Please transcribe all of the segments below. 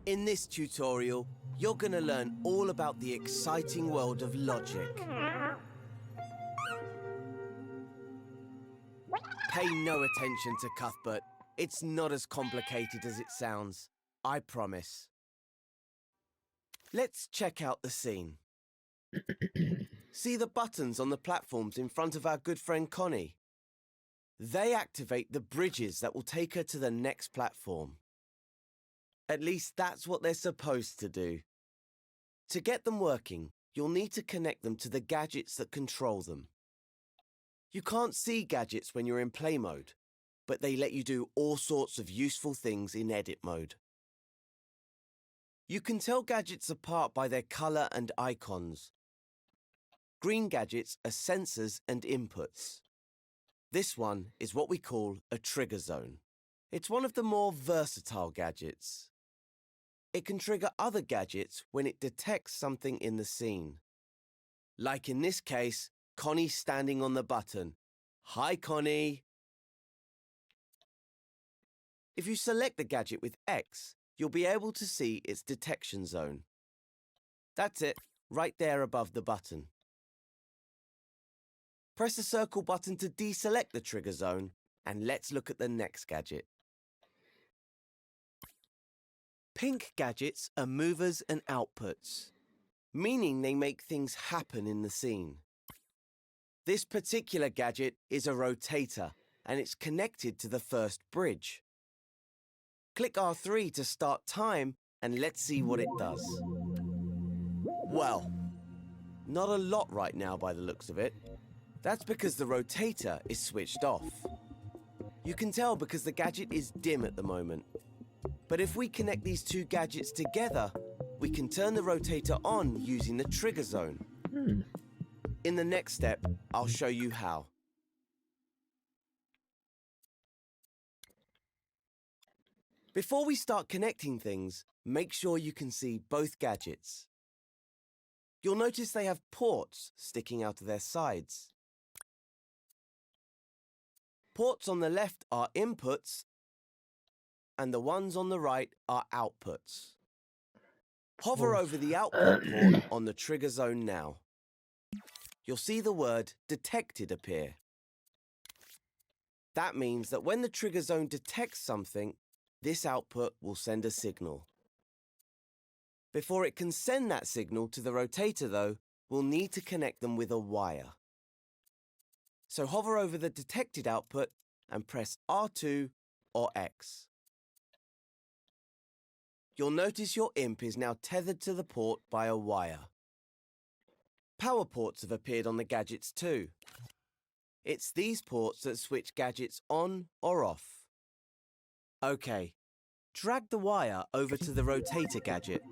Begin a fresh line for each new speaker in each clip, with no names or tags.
In this tutorial, you're going to learn all about the exciting world of logic. Pay no attention to Cuthbert. It's not as complicated as it sounds. I promise. Let's check out the scene. See the buttons on the platforms in front of our good friend Connie? They activate the bridges that will take her to the next platform. At least that's what they're supposed to do. To get them working, you'll need to connect them to the gadgets that control them. You can't see gadgets when you're in play mode, but they let you do all sorts of useful things in edit mode. You can tell gadgets apart by their color and icons. Green gadgets are sensors and inputs. This one is what we call a trigger zone. It's one of the more versatile gadgets. It can trigger other gadgets when it detects something in the scene. Like in this case, Connie standing on the button. Hi, Connie. If you select the gadget with X, you'll be able to see its detection zone. That's it, right there above the button. Press the circle button to deselect the trigger zone, and let's look at the next gadget. Pink gadgets are movers and outputs, meaning they make things happen in the scene. This particular gadget is a rotator, and it's connected to the first bridge. Click R3 to start time, and let's see what it does. Well, not a lot right now by the looks of it. That's because the rotator is switched off. You can tell because the gadget is dim at the moment. But if we connect these two gadgets together, we can turn the rotator on using the trigger zone. In the next step, I'll show you how. Before we start connecting things, make sure you can see both gadgets. You'll notice they have ports sticking out of their sides. Ports on the left are inputs, and the ones on the right are outputs. Hover over the output port on the trigger zone now. You'll see the word detected appear. That means that when the trigger zone detects something, this output will send a signal. Before it can send that signal to the rotator, though, we'll need to connect them with a wire. So hover over the detected output and press R2 or X. You'll notice your imp is now tethered to the port by a wire. Power ports have appeared on the gadgets too. It's these ports that switch gadgets on or off. OK, drag the wire over to the rotator gadget.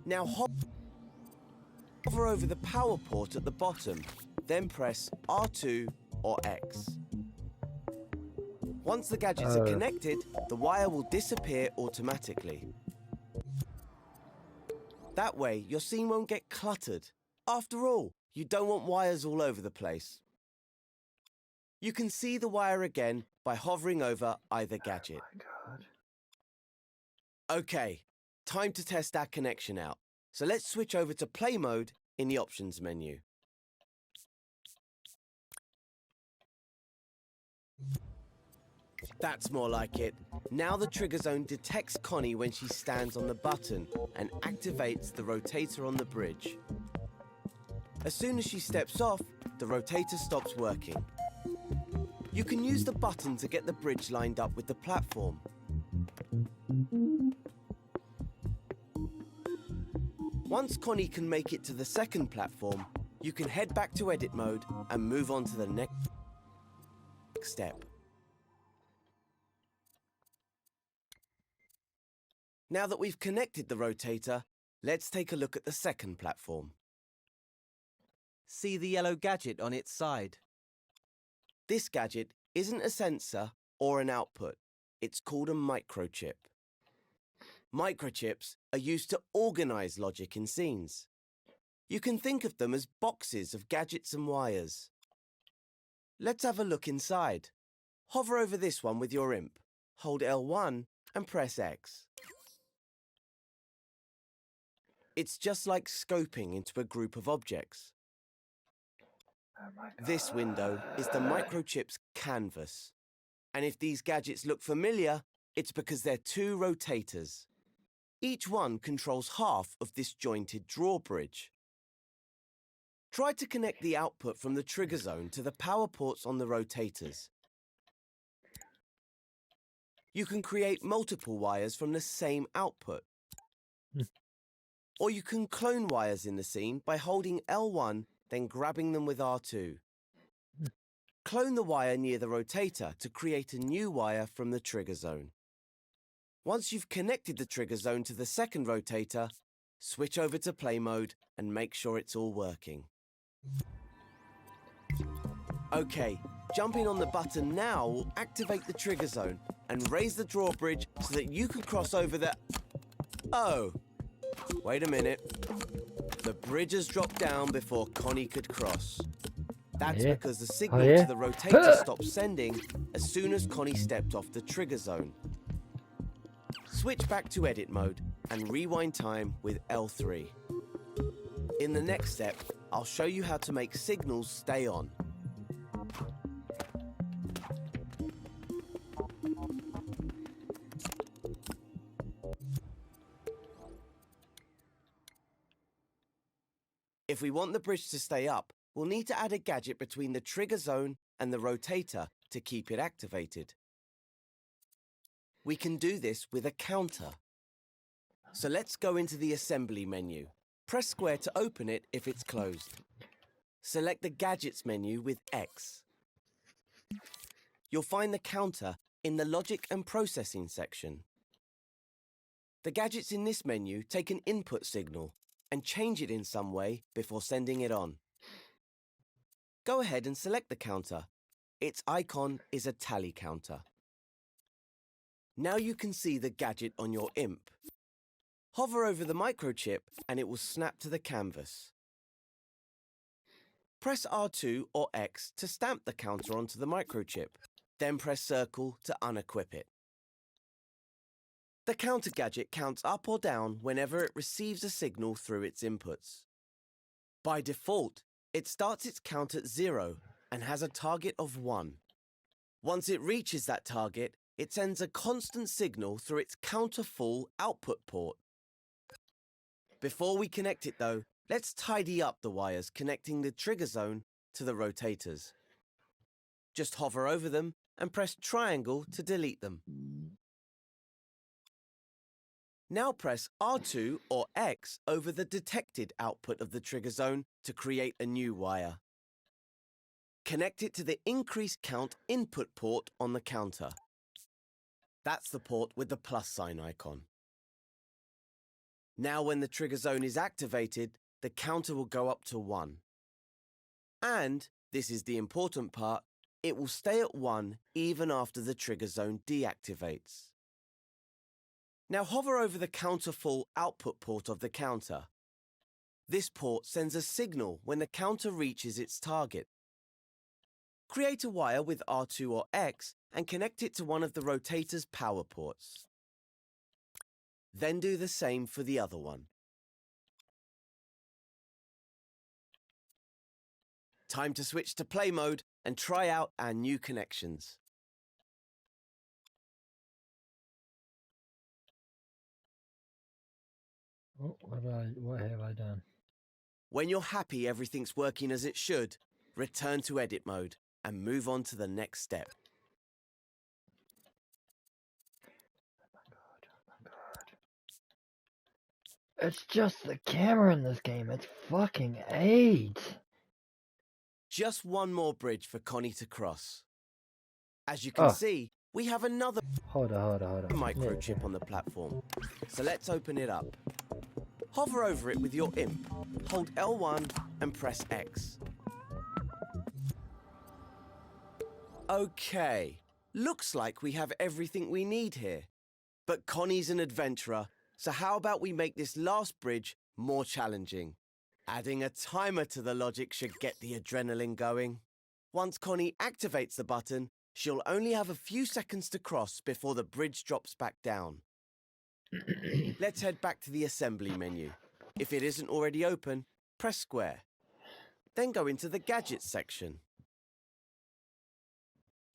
Now hover over the power port at the bottom, then press R2 or X. Once the gadgets are connected, the wire will disappear automatically. That way, your scene won't get cluttered. After all, you don't want wires all over the place. You can see the wire again by hovering over either gadget.
Oh my God.
OK, time to test our connection out. So let's switch over to play mode in the options menu. That's more like it. Now the trigger zone detects Connie when she stands on the button and activates the rotator on the bridge. As soon as she steps off, the rotator stops working. You can use the button to get the bridge lined up with the platform. Once Connie can make it to the second platform, you can head back to edit mode and move on to the next step. Now that we've connected the rotator, let's take a look at the second platform. See the yellow gadget on its side? This gadget isn't a sensor or an output. It's called a microchip. Microchips are used to organize logic in scenes. You can think of them as boxes of gadgets and wires. Let's have a look inside. Hover over this one with your imp. Hold L1 and press X. It's just like scoping into a group of objects.
Oh my God.
This window is the Microchips canvas. And if these gadgets look familiar, it's because they're two rotators. Each one controls half of this jointed drawbridge. Try to connect the output from the trigger zone to the power ports on the rotators. You can create multiple wires from the same output. Or you can clone wires in the scene by holding L1, then grabbing them with R2. Clone the wire near the rotator to create a new wire from the trigger zone. Once you've connected the trigger zone to the second rotator, switch over to play mode and make sure it's all working. Okay, jumping on the button now will activate the trigger zone and raise the drawbridge so that you can cross over the... Oh, wait a minute. The bridge has dropped down before Connie could cross. That's because the signal to the rotator stopped sending as soon as Connie stepped off the trigger zone. Switch back to edit mode and rewind time with L3. In the next step, I'll show you how to make signals stay on. If we want the bridge to stay up, we'll need to add a gadget between the trigger zone and the rotator to keep it activated. We can do this with a counter. So let's go into the assembly menu. Press square to open it if it's closed. Select the gadgets menu with X. You'll find the counter in the logic and processing section. The gadgets in this menu take an input signal and change it in some way before sending it on. Go ahead and select the counter. Its icon is a tally counter. Now you can see the gadget on your imp. Hover over the microchip and it will snap to the canvas. Press R2 or X to stamp the counter onto the microchip, then press circle to unequip it. The counter gadget counts up or down whenever it receives a signal through its inputs. By default, it starts its count at 0 and has a target of 1. Once it reaches that target, it sends a constant signal through its counter-full output port. Before we connect it though, let's tidy up the wires connecting the trigger zone to the rotators. Just hover over them and press triangle to delete them. Now press R2 or X over the detected output of the trigger zone to create a new wire. Connect it to the increase count input port on the counter. That's the port with the plus sign icon. Now when the trigger zone is activated, the counter will go up to 1. And, this is the important part, it will stay at 1 even after the trigger zone deactivates. Now hover over the counter-full output port of the counter. This port sends a signal when the counter reaches its target. Create a wire with R2 or X and connect it to one of the rotator's power ports. Then do the same for the other one. Time to switch to play mode and try out our new connections.
Oh, what have I done?
When you're happy everything's working as it should, return to edit mode and move on to the next step.
Oh my God. It's just the camera in this game. It's fucking 8.
Just one more bridge for Connie to cross. As you can see, we have another
Hold on.
microchip on the platform. So let's open it up. Hover over it with your imp, hold L1 and press X. Okay, looks like we have everything we need here. But Connie's an adventurer, so how about we make this last bridge more challenging? Adding a timer to the logic should get the adrenaline going. Once Connie activates the button, she'll only have a few seconds to cross before the bridge drops back down. Let's head back to the assembly menu. If it isn't already open, press square. Then go into the Gadgets section.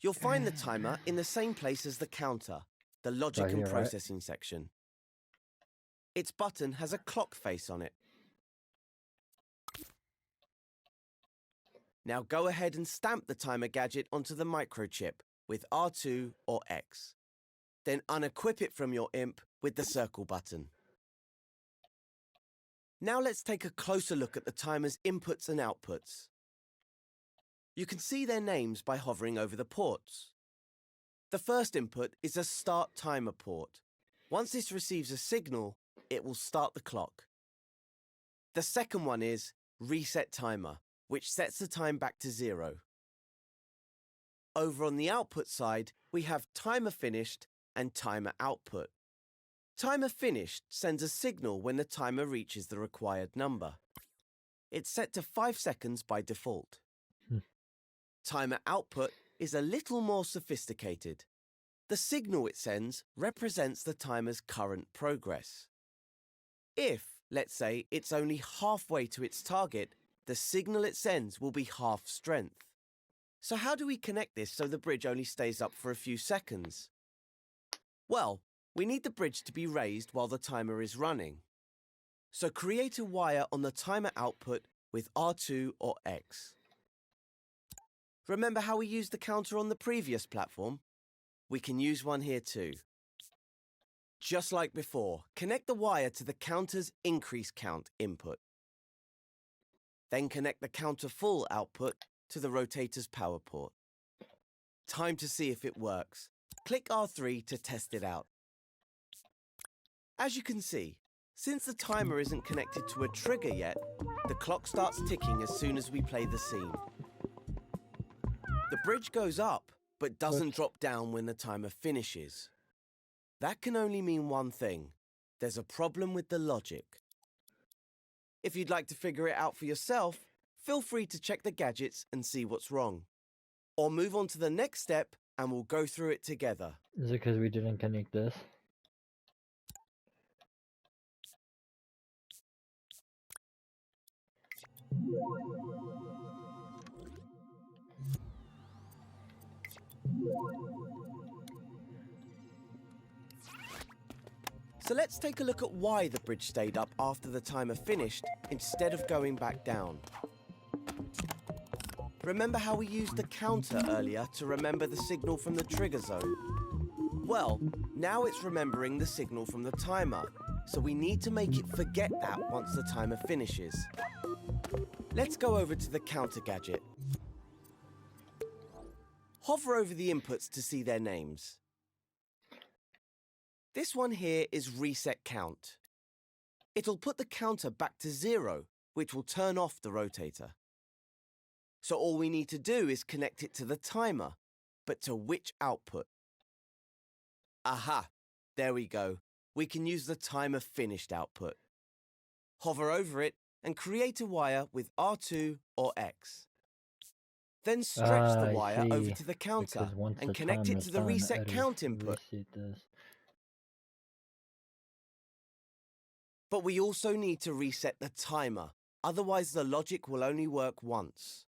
You'll find the timer in the same place as the counter, the Logic
Right
and
here, right?
Processing section. Its button has a clock face on it. Now go ahead and stamp the timer gadget onto the microchip with R2 or X. Then unequip it from your imp with the circle button. Now let's take a closer look at the timer's inputs and outputs. You can see their names by hovering over the ports. The first input is a start timer port. Once this receives a signal, it will start the clock. The second one is reset timer, which sets the time back to 0. Over on the output side, we have timer finished and timer output. Timer finished sends a signal when the timer reaches the required number. It's set to 5 seconds by default. Timer output is a little more sophisticated. The signal it sends represents the timer's current progress. If, let's say, it's only halfway to its target, the signal it sends will be half strength. So how do we connect this so the bridge only stays up for a few seconds? Well, we need the bridge to be raised while the timer is running. So create a wire on the timer output with R2 or X. Remember how we used the counter on the previous platform? We can use one here too. Just like before, connect the wire to the counter's increase count input. Then connect the counter full output to the rotator's power port. Time to see if it works. Click R3 to test it out. As you can see, since the timer isn't connected to a trigger yet, the clock starts ticking as soon as we play the scene. The bridge goes up, but doesn't drop down when the timer finishes. That can only mean one thing. There's a problem with the logic. If you'd like to figure it out for yourself, feel free to check the gadgets and see what's wrong. Or move on to the next step and we'll go through it together.
Is it because we didn't connect this?
So let's take a look at why the bridge stayed up after the timer finished instead of going back down. Remember how we used the counter earlier to remember the signal from the trigger zone? Well, now it's remembering the signal from the timer, so we need to make it forget that once the timer finishes. Let's go over to the counter gadget. Hover over the inputs to see their names. This one here is reset count. It'll put the counter back to 0, which will turn off the rotator. So all we need to do is connect it to the timer, but to which output? Aha, there we go. We can use the timer finished output. Hover over it and create a wire with R2 or X. Then stretch the wire over to the counter and connect it to the reset count input. But we also need to reset the timer, otherwise the logic will only work once.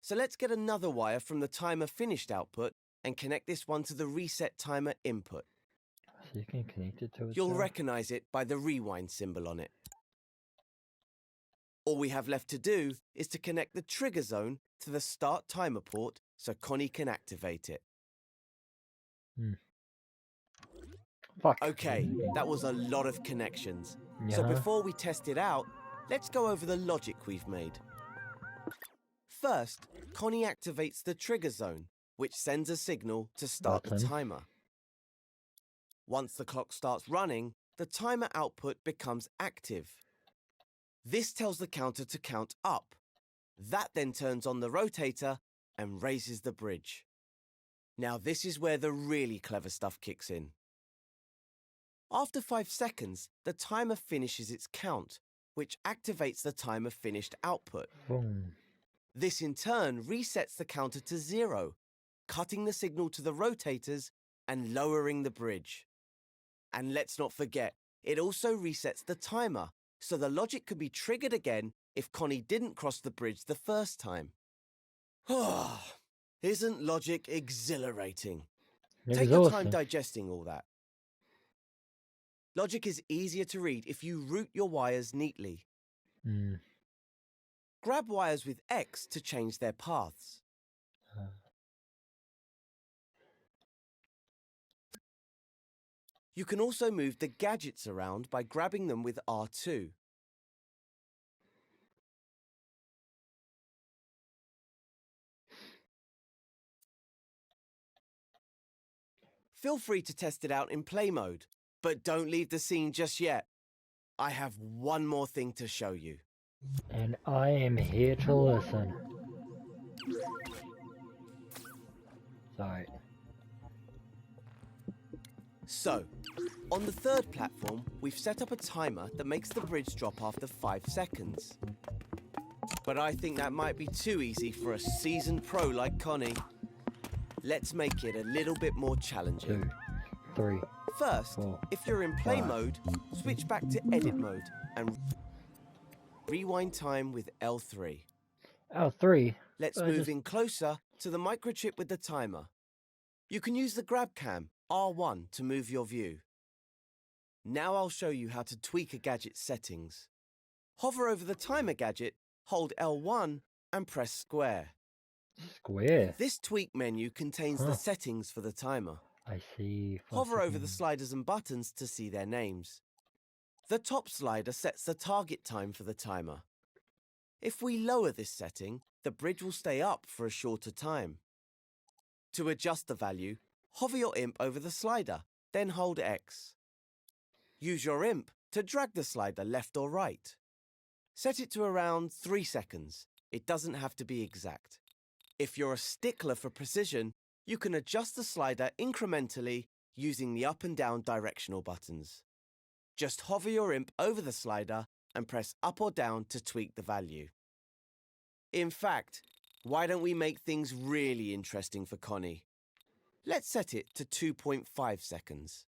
So let's get another wire from the timer finished output and connect this one to the reset timer input.
So you can connect it to it.
You'll recognize it by the rewind symbol on it. All we have left to do is to connect the trigger zone to the start timer port so Connie can activate it.
Fuck.
Okay, that was a lot of connections.
Yeah.
So before we test it out, let's go over the logic we've made. First, Connie activates the trigger zone, which sends a signal to start the timer. Once the clock starts running, the timer output becomes active. This tells the counter to count up. That then turns on the rotator and raises the bridge. Now this is where the really clever stuff kicks in. After 5 seconds, the timer finishes its count, which activates the timer finished output.
Boom.
This in turn resets the counter to 0, cutting the signal to the rotators and lowering the bridge. And let's not forget, It also resets the timer, so the logic can be triggered again if Connie didn't cross the bridge the first time. Isn't logic exhilarating? Take your time digesting all that. Logic is easier to read if you route your wires neatly. Grab wires with X to change their paths. You can also move the gadgets around by grabbing them with R2. Feel free to test it out in play mode, but don't leave the scene just yet. I have one more thing to show you.
And I am here to listen. Sorry.
So, on the third platform, we've set up a timer that makes the bridge drop after 5 seconds. But I think that might be too easy for a seasoned pro like Connie. Let's make it a little bit more challenging.
2, 3.
First,
4,
if you're in play
5.
mode, switch back to edit mode and rewind time with L3.
L3?
Let's move in closer to the microchip with the timer. You can use the grab cam, R1, to move your view. Now I'll show you how to tweak a gadget's settings. Hover over the timer gadget, hold L1 and press square.
Square?
This tweak menu contains the settings for the timer.
I see.
Hover over the sliders and buttons to see their names. The top slider sets the target time for the timer. If we lower this setting, the bridge will stay up for a shorter time. To adjust the value, hover your imp over the slider, then hold X. Use your imp to drag the slider left or right. Set it to around 3 seconds. It doesn't have to be exact. If you're a stickler for precision, you can adjust the slider incrementally using the up and down directional buttons. Just hover your imp over the slider and press up or down to tweak the value. In fact, why don't we make things really interesting for Connie? Let's set it to 2.5 seconds.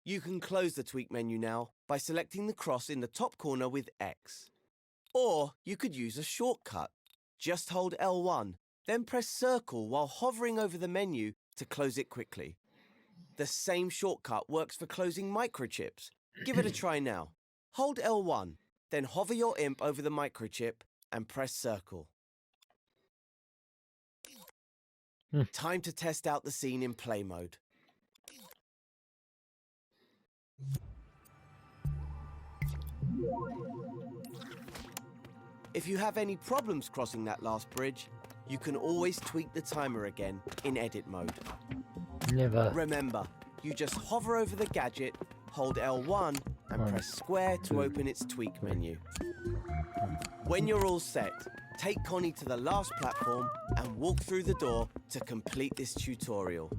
You can close the tweak menu now by selecting the cross in the top corner with X. Or you could use a shortcut. Just hold L1, then press circle while hovering over the menu to close it quickly. The same shortcut works for closing microchips. Give it a try now. Hold L1, then hover your imp over the microchip and press circle. Time to test out the scene in play mode. If you have any problems crossing that last bridge, you can always tweak the timer again in edit mode.
Never.
Remember, you just hover over the gadget, hold L1 and press square to open its tweak menu. When you're all set, take Connie to the last platform and walk through the door to complete this tutorial.